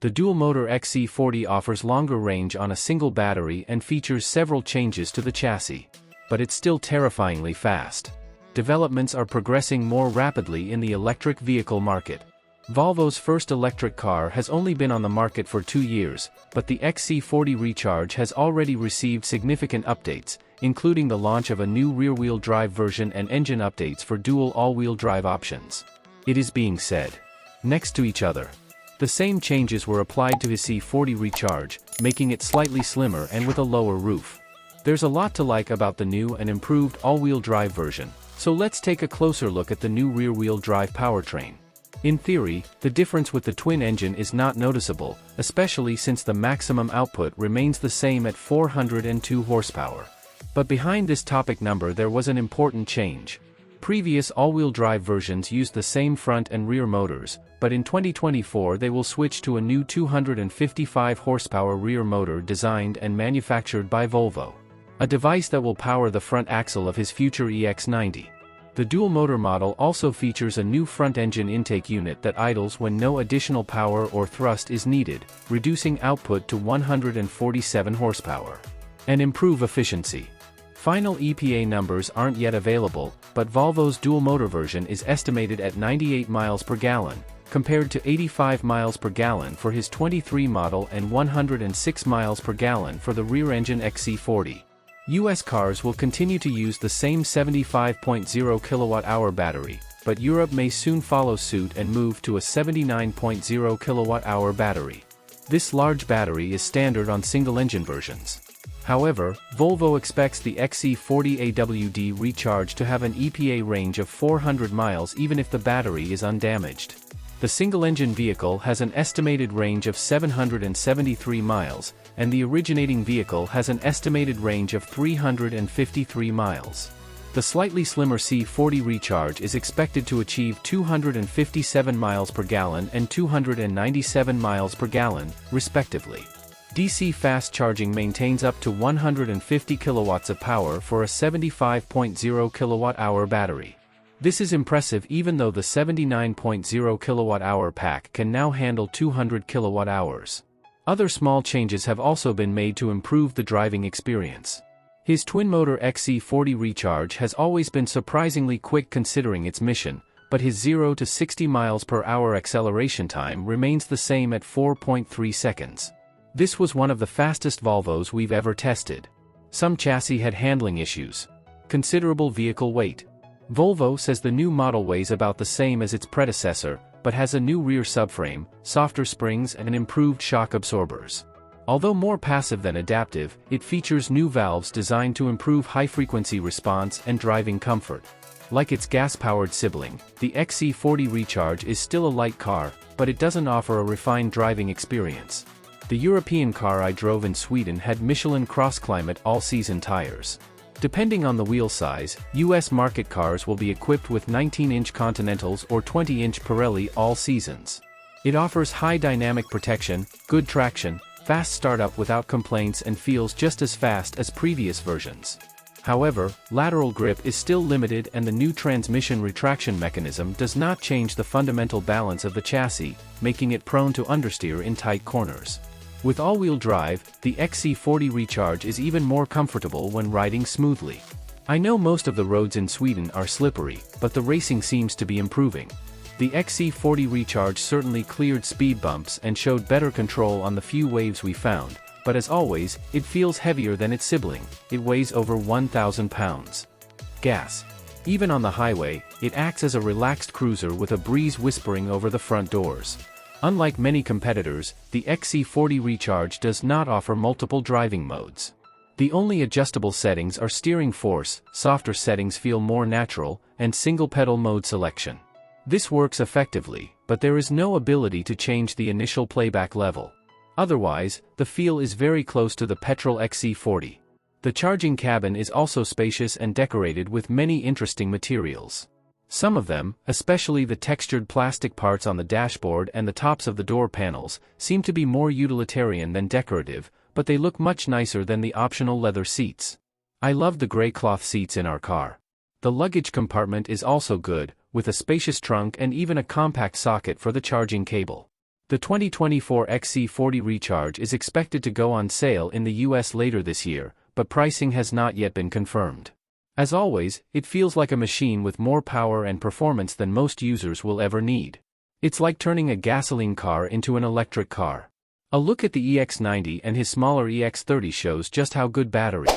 The dual-motor XC40 offers longer range on a single battery and features several changes to the chassis. But it's still terrifyingly fast. Developments are progressing more rapidly in the electric vehicle market. Volvo's first electric car has only been on the market for 2 years, but the XC40 Recharge has already received significant updates, including the launch of a new rear-wheel drive version and engine updates for dual all-wheel drive options. It is being said, next to each other. The same changes were applied to his C40 Recharge, making it slightly slimmer and with a lower roof. There's a lot to like about the new and improved all-wheel drive version, so let's take a closer look at the new rear-wheel drive powertrain. In theory, the difference with the twin engine is not noticeable, especially since the maximum output remains the same at 402 horsepower. But behind this topic number there was an important change. Previous all-wheel drive versions used the same front and rear motors, but in 2024 they will switch to a new 255 horsepower rear motor designed and manufactured by Volvo. A device that will power the front axle of his future EX90. The dual-motor model also features a new front-engine intake unit that idles when no additional power or thrust is needed, reducing output to 147 horsepower. And improve efficiency. Final EPA numbers aren't yet available, but Volvo's dual-motor version is estimated at 98 miles per gallon, compared to 85 miles per gallon for his 23 model and 106 miles per gallon for the rear-engine XC40. US cars will continue to use the same 75.0 kilowatt-hour battery, but Europe may soon follow suit and move to a 79.0 kilowatt-hour battery. This large battery is standard on single-engine versions. However, Volvo expects the XC40 AWD Recharge to have an EPA range of 400 miles even if the battery is undamaged. The single-engine vehicle has an estimated range of 773 miles, and the originating vehicle has an estimated range of 353 miles. The slightly slimmer C40 Recharge is expected to achieve 257 miles per gallon and 297 miles per gallon, respectively. DC fast charging maintains up to 150 kilowatts of power for a 75.0 kilowatt-hour battery. This is impressive even though the 79.0 kilowatt-hour pack can now handle 200 kilowatt-hours. Other small changes have also been made to improve the driving experience. His twin-motor XC40 Recharge has always been surprisingly quick considering its mission, but his 0 to 60 miles per hour acceleration time remains the same at 4.3 seconds. This was one of the fastest Volvos we've ever tested. Some chassis had handling issues. Considerable vehicle weight. Volvo says the new model weighs about the same as its predecessor, but has a new rear subframe, softer springs and improved shock absorbers. Although more passive than adaptive, it features new valves designed to improve high-frequency response and driving comfort. Like its gas-powered sibling, the XC40 Recharge is still a light car, but it doesn't offer a refined driving experience. The European car I drove in Sweden had Michelin Cross-Climate all-season tires. Depending on the wheel size, US market cars will be equipped with 19-inch Continentals or 20-inch Pirelli all seasons. It offers high dynamic protection, good traction, fast startup without complaints and feels just as fast as previous versions. However, lateral grip is still limited and the new transmission retraction mechanism does not change the fundamental balance of the chassis, making it prone to understeer in tight corners. With all-wheel drive, the XC40 Recharge is even more comfortable when riding smoothly. I know most of the roads in Sweden are slippery, but the racing seems to be improving. The XC40 Recharge certainly cleared speed bumps and showed better control on the few waves we found, but as always, it feels heavier than its sibling. It weighs over 1,000 pounds. Gas. Even on the highway, it acts as a relaxed cruiser with a breeze whispering over the front doors. Unlike many competitors, the XC40 Recharge does not offer multiple driving modes. The only adjustable settings are steering force, softer settings feel more natural, and single-pedal mode selection. This works effectively, but there is no ability to change the initial playback level. Otherwise, the feel is very close to the petrol XC40. The charging cabin is also spacious and decorated with many interesting materials. Some of them, especially the textured plastic parts on the dashboard and the tops of the door panels, seem to be more utilitarian than decorative, but they look much nicer than the optional leather seats. I love the gray cloth seats in our car. The luggage compartment is also good, with a spacious trunk and even a compact socket for the charging cable. The 2024 XC40 Recharge is expected to go on sale in the US later this year, but pricing has not yet been confirmed. As always, it feels like a machine with more power and performance than most users will ever need. It's like turning a gasoline car into an electric car. A look at the EX90 and his smaller EX30 shows just how good battery,